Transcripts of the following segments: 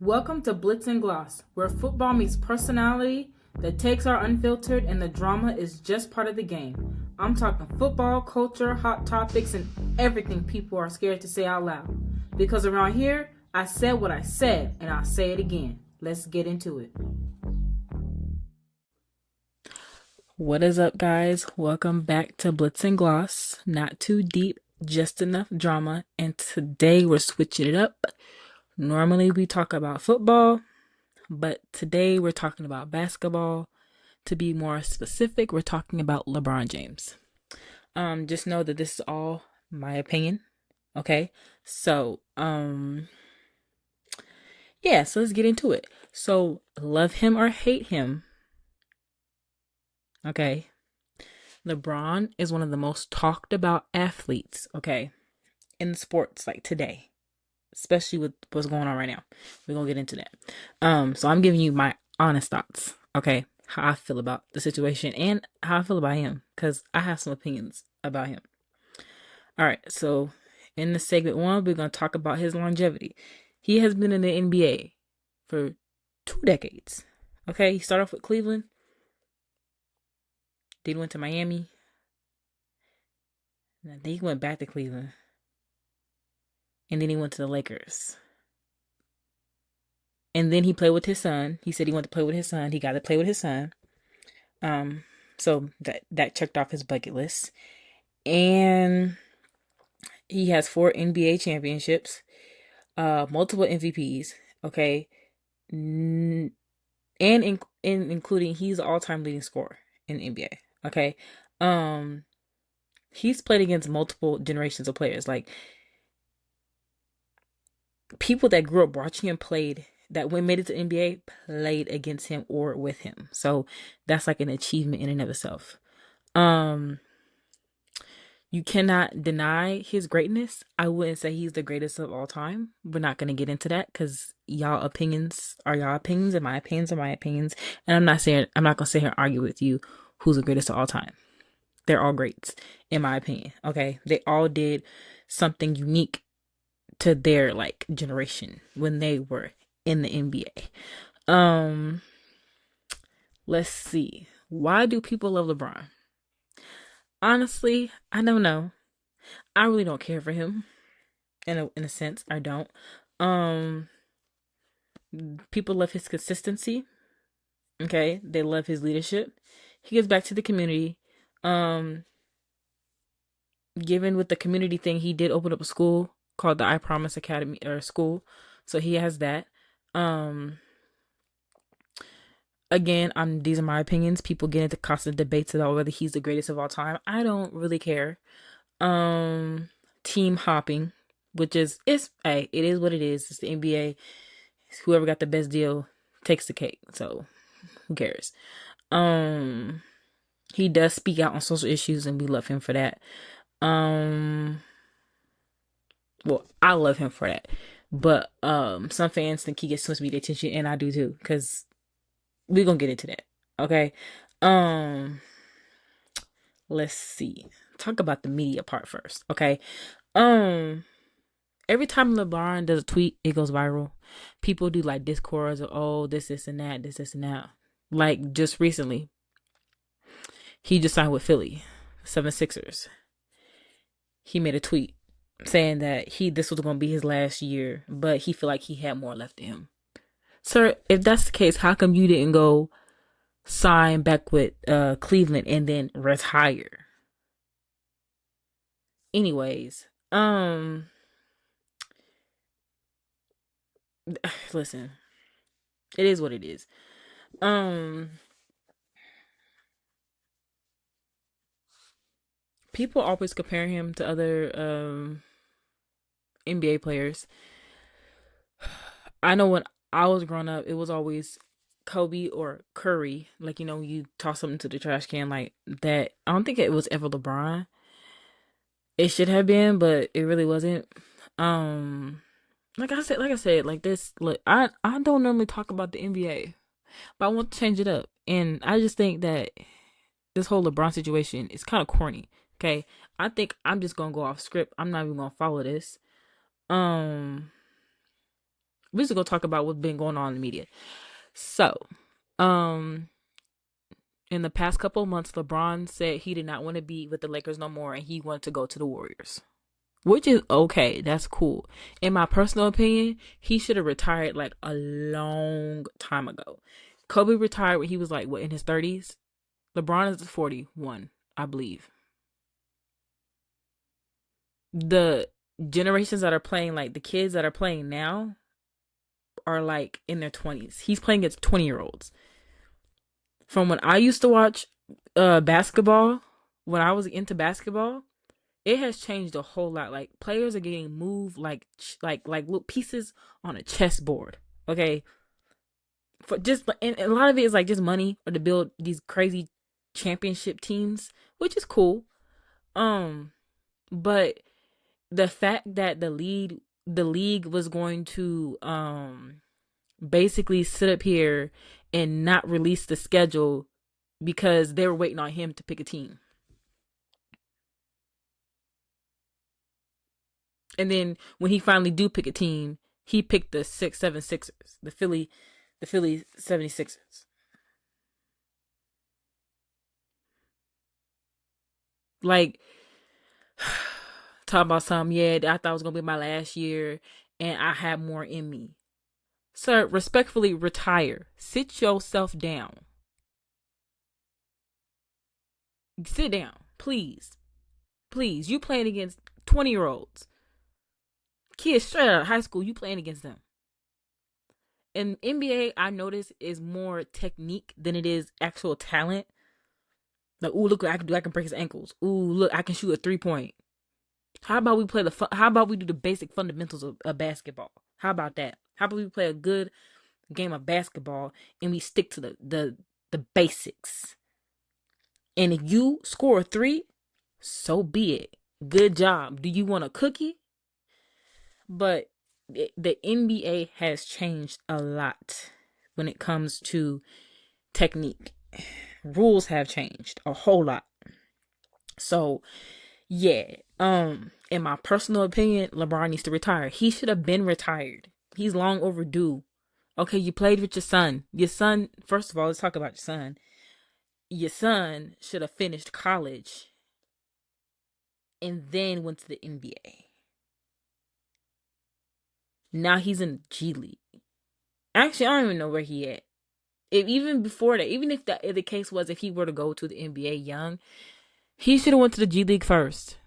Welcome to Blitz and Gloss, where football meets personality, the takes are unfiltered, and the drama is just part of the game. I'm talking football, culture, hot topics, and everything people are scared to say out loud. Because around here, I said what I said, and I'll say it again. Let's get into it. What is up, guys? Welcome back to Blitz and Gloss. Not too deep, just enough drama, and today we're switching it up. Normally we talk about football, but today we're talking about basketball. To be more specific, we're talking about LeBron James. Just know that this is all my opinion. Okay. So, so let's get into it. So, love him or hate him. Okay. LeBron is one of the most talked about athletes, okay, in sports like today, especially with what's going on right now. We're gonna get into that. So I'm giving you my honest thoughts, okay, how I feel about the situation and how I feel about him, because I have some opinions about him. All right, so in the segment one, we're gonna talk about his longevity. He has been in the NBA for 2 decades. Okay, he started off with Cleveland, then went to Miami, and then he went back to Cleveland, and then he went to the Lakers. And then he played with his son. He said he wanted to play with his son. He got to play with his son. So that checked off his bucket list. And he has 4 NBA championships, multiple MVPs. Okay, and including he's the all-time leading scorer in the NBA. Okay, he's played against multiple generations of players, like people that grew up watching him that when made it to NBA played against him or with him. So that's like an achievement in and of itself. You cannot deny his greatness. I wouldn't say he's the greatest of all time. We're not gonna get into that because y'all opinions are y'all opinions and my opinions are my opinions. And I'm not gonna sit here and argue with you who's the greatest of all time. They're all greats, in my opinion. Okay. They all did something unique to their like generation when they were in the NBA. Let's see. Why do people love LeBron? Honestly, I don't know. I really don't care for him. In a sense, I don't. People love his consistency. Okay, they love his leadership. He gives back to the community. Given with the community thing, he did open up a school called the I Promise Academy or school. So he has that. Again, these are my opinions. People get into constant debates about whether he's the greatest of all time. I don't really care. Team hopping, which is it is what it is. It's the NBA. Whoever got the best deal takes the cake. So who cares? He does speak out on social issues, and we love him for that. Well, I love him for that. But some fans think he gets too much media attention, and I do too, because we're gonna get into that. Okay. Let's see. Talk about the media part first. Okay. Every time LeBron does a tweet, it goes viral. People do like discourse of, oh, this and that, this and that. Like just recently, he just signed with Philly, 76ers. He made a tweet saying that this was going to be his last year, but he feel like he had more left in him. Sir, if that's the case, how come you didn't go sign back with Cleveland and then retire? Anyways, listen, it is what it is. People always compare him to other NBA players. I know when I was growing up, it was always Kobe or Curry. Like, you toss something to the trash can like that. I don't think it was ever LeBron. It should have been, but it really wasn't. Like I said, like this. Look, I don't normally talk about the NBA, but I want to change it up, and I just think that this whole LeBron situation is kind of corny. Okay, I think I'm just gonna go off script. I'm not even gonna follow this. we're just gonna talk about what's been going on in the media. So, um, in the past couple of months, LeBron said he did not want to be with the Lakers no more, and he wanted to go to the Warriors, which is okay. That's cool. In my personal opinion, he should have retired like a long time ago. Kobe retired when he was like what, in his 30s. LeBron is 41, I believe. The generations that are playing, like the kids that are playing now, are like in their 20s. He's playing against 20-year-olds. From when I used to watch basketball, when I was into basketball, it has changed a whole lot. Like players are getting moved like little pieces on a chessboard. Okay, for just, and a lot of it is like just money or to build these crazy championship teams, which is cool. Um, but the fact that the league was going to basically sit up here and not release the schedule because they were waiting on him to pick a team. And then when he finally do pick a team, he picked the 676ers, the Philly 76ers. Like, talk about something, yeah, I thought it was gonna be my last year and I had more in me. Sir, respectfully retire. Sit yourself down. Sit down, please. Please. You playing against 20-year-olds. Kids straight out of high school, you playing against them. In NBA, I notice is more technique than it is actual talent. Like, ooh, look what I can do. I can break his ankles. Ooh, look, I can shoot a 3-point. How about we play how about we do the basic fundamentals of basketball? How about that? How about we play a good game of basketball and we stick to the basics? And if you score a three, so be it. Good job. Do you want a cookie? But the NBA has changed a lot when it comes to technique. Rules have changed a whole lot. So, yeah. In my personal opinion, LeBron needs to retire. He should have been retired. He's long overdue. Okay, you played with your son. Your son, first of all, let's talk about your son. Your son should have finished college and then went to the NBA. Now he's in the G League. Actually, I don't even know where he at. Even before that, even if the case was if he were to go to the NBA young, he should have went to the G League first.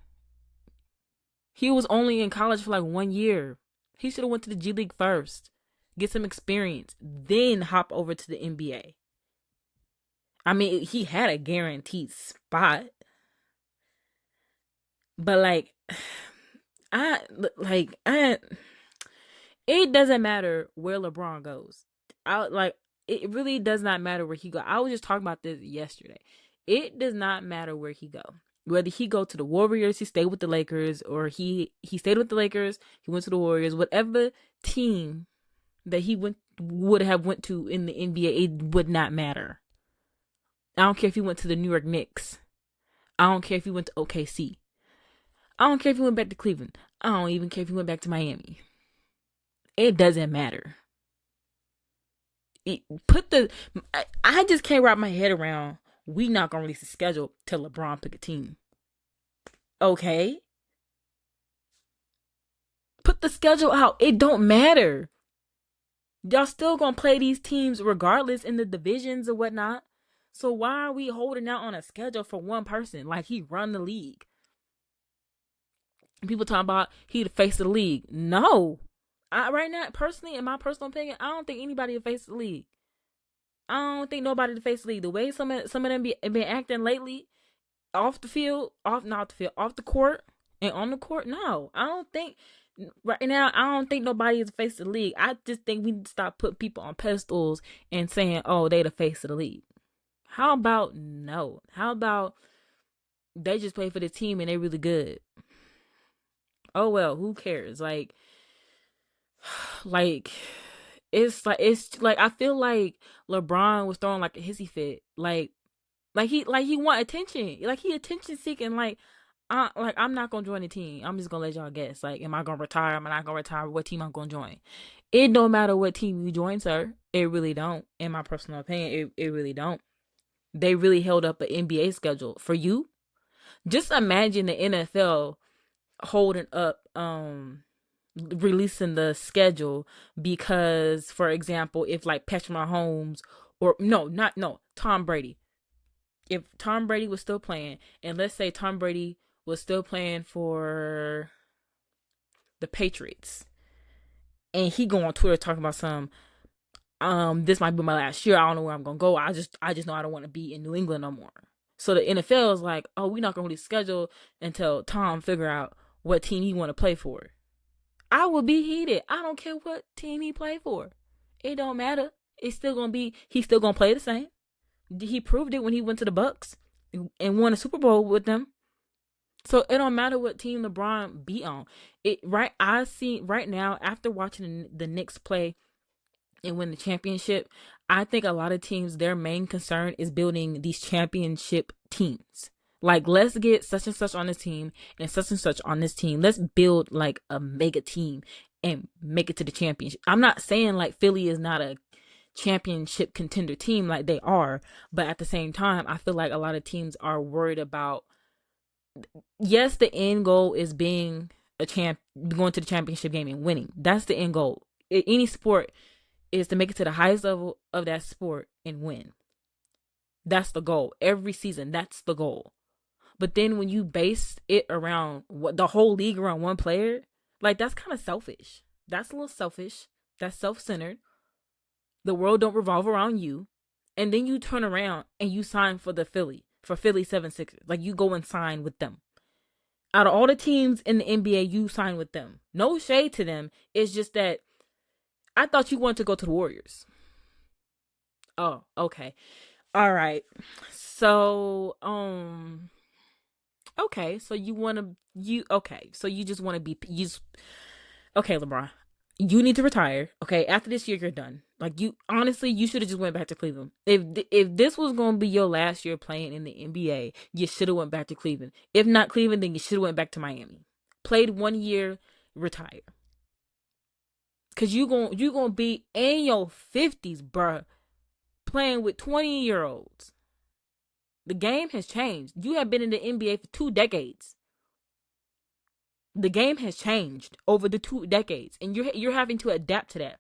He was only in college for like 1 year. He should have went to the G League first, get some experience, then hop over to the NBA. I mean, he had a guaranteed spot, but I I it doesn't matter where LeBron goes. It really does not matter where he go. I was just talking about this yesterday. It does not matter where he go. Whether he go to the Warriors, he stayed with the Lakers, or he stayed with the Lakers, he went to the Warriors, whatever team that he would have went to in the NBA, it would not matter. I don't care if he went to the New York Knicks. I don't care if he went to OKC. I don't care if he went back to Cleveland. I don't even care if he went back to Miami. It doesn't matter. I just can't wrap my head around we not gonna release the schedule till LeBron pick a team. Okay? Put the schedule out. It don't matter. Y'all still gonna play these teams regardless in the divisions or whatnot. So why are we holding out on a schedule for one person like he run the league? People talking about he the face of the league. No. Right now, personally, in my personal opinion, I don't think anybody the face of the league. I don't think nobody the face of the league. The way some of them been acting lately, off the field, off not the field, off the court and on the court. No, I don't think right now. I don't think nobody is the face of the league. I just think we need to stop putting people on pedestals and saying, "Oh, they the face of the league." How about no? How about they just play for the team and they really good? Oh well, who cares? Like it's like I feel like LeBron was throwing like a hissy fit, like he want attention, like he attention seeking, I'm not gonna join the team. I'm just gonna let y'all guess. Like, am I gonna retire? Am I not gonna retire? What team I'm gonna join? It don't matter what team you join, sir. It really don't. In my personal opinion, it really don't. They really held up an NBA schedule for you. Just imagine the NFL holding up releasing the schedule because, for example, if like Patrick Mahomes or no, not no, Tom Brady. If Tom Brady was still playing, and let's say Tom Brady was still playing for the Patriots, and he go on Twitter talking about some this might be my last year. I don't know where I'm gonna go. I just know I don't want to be in New England no more. So the NFL is like, oh, we're not gonna really schedule until Tom figure out what team he want to play for. I would be heated. I don't care what team he play for. It don't matter. It's still gonna be. He's still gonna play the same. He proved it when he went to the Bucks and won a Super Bowl with them. So it don't matter what team LeBron beat on. It right. I see right now after watching the Knicks play and win the championship, I think a lot of teams, their main concern is building these championship teams. Like, let's get such and such on this team and such on this team. Let's build like a mega team and make it to the championship. I'm not saying like Philly is not a championship contender team, like they are, but at the same time, I feel like a lot of teams are worried about, yes, the end goal is being a champ, going to the championship game and winning. That's the end goal. Any sport is to make it to the highest level of that sport and win. That's the goal. Every season, that's the goal. But then when you base it around what the whole league around one player, like that's kind of selfish. That's a little selfish. That's self-centered. The world don't revolve around you. And then you turn around and you sign for Philly 76ers. Like you go and sign with them. Out of all the teams in the NBA, you sign with them. No shade to them. It's just that I thought you wanted to go to the Warriors. Oh, okay. All right. So, okay. So you just want to be okay, LeBron. You need to retire. Okay, after this year, you're done. Like you, honestly, you should have just went back to Cleveland. If this was gonna be your last year playing in the NBA, you should have went back to Cleveland. If not Cleveland, then you should have went back to Miami. Played 1 year, retire. Cause you gonna be in your 50s, bruh, playing with 20-year-olds. The game has changed. You have been in the NBA for 2 decades. The game has changed over the 2 decades, and you're having to adapt to that.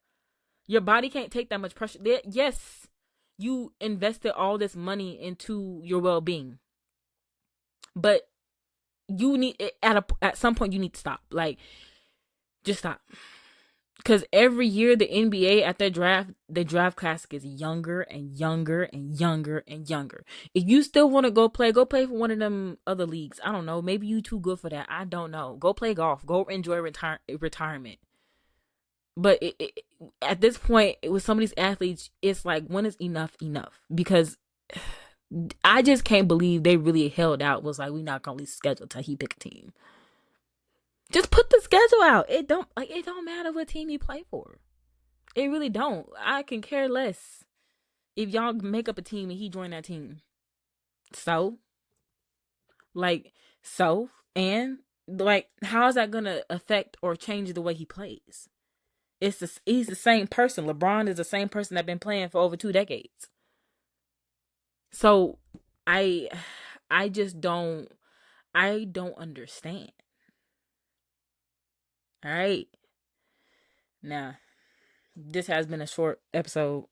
Your body can't take that much pressure. Yes, you invested all this money into your well-being, but you need at some point you need to stop. Like, just stop. Because every year the NBA at their draft, the draft class gets younger and younger and younger and younger. If you still want to go play for one of them other leagues. I don't know. Maybe you too good for that. I don't know. Go play golf. Go enjoy retirement. But at this point, with some of these athletes, it's like, when is enough enough? Because I just can't believe they really held out. Was like, we not gonna schedule till he pick a team. Just put the schedule out. It don't matter what team you play for. It really don't. I can care less if y'all make up a team and he join that team. So, like, so and like, how is that gonna affect or change the way he plays? He's the same person. LeBron is the same person that been playing for over 2 decades. So, I I just don't understand. All right. Now, this has been a short episode.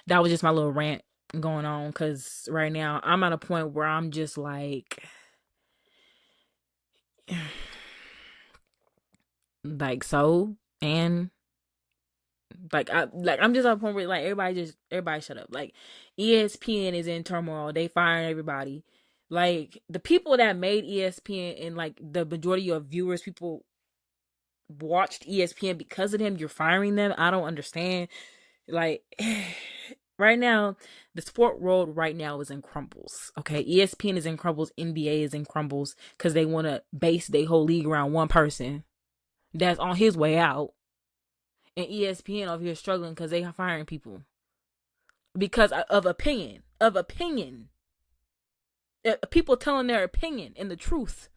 That was just my little rant going on, because right now I'm at a point where I'm just like so, and I'm just at a point where like everybody shut up. Like, ESPN is in turmoil. They firing everybody. Like, the people that made ESPN and like the majority of viewers, people watched ESPN because of them. You're firing them. I don't understand. Like, right now, the sport world right now is in crumbles. Okay, ESPN is in crumbles. NBA is in crumbles because they want to base their whole league around one person that's on his way out, and ESPN over here struggling because they are firing people because of opinion. People telling their opinion and the truth,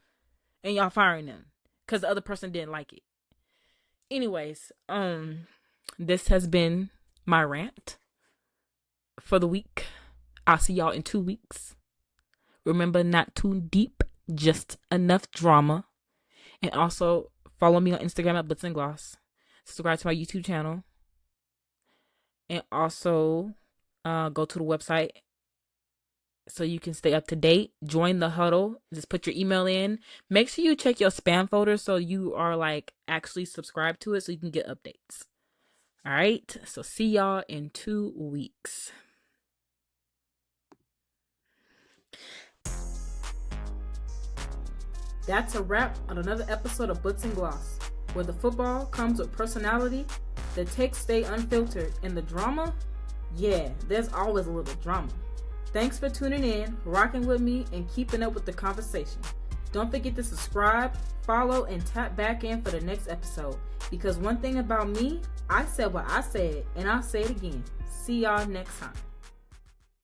and y'all firing them because the other person didn't like it. Anyways, This has been my rant for the week. I'll see y'all in 2 weeks. Remember, not too deep, just enough drama. And also follow me on Instagram at Butts and Gloss. Subscribe to my YouTube channel. And also go to the website so you can stay up to date. Join the huddle. Just put your email in. Make sure you check your spam folder so you are like actually subscribed to it so you can get updates. All right. So see y'all in 2 weeks. That's a wrap on another episode of Butts and Gloss, where the football comes with personality, the takes stay unfiltered, and the drama, yeah, there's always a little drama. Thanks for tuning in, rocking with me, and keeping up with the conversation. Don't forget to subscribe, follow, and tap back in for the next episode. Because one thing about me, I said what I said, and I'll say it again. See y'all next time.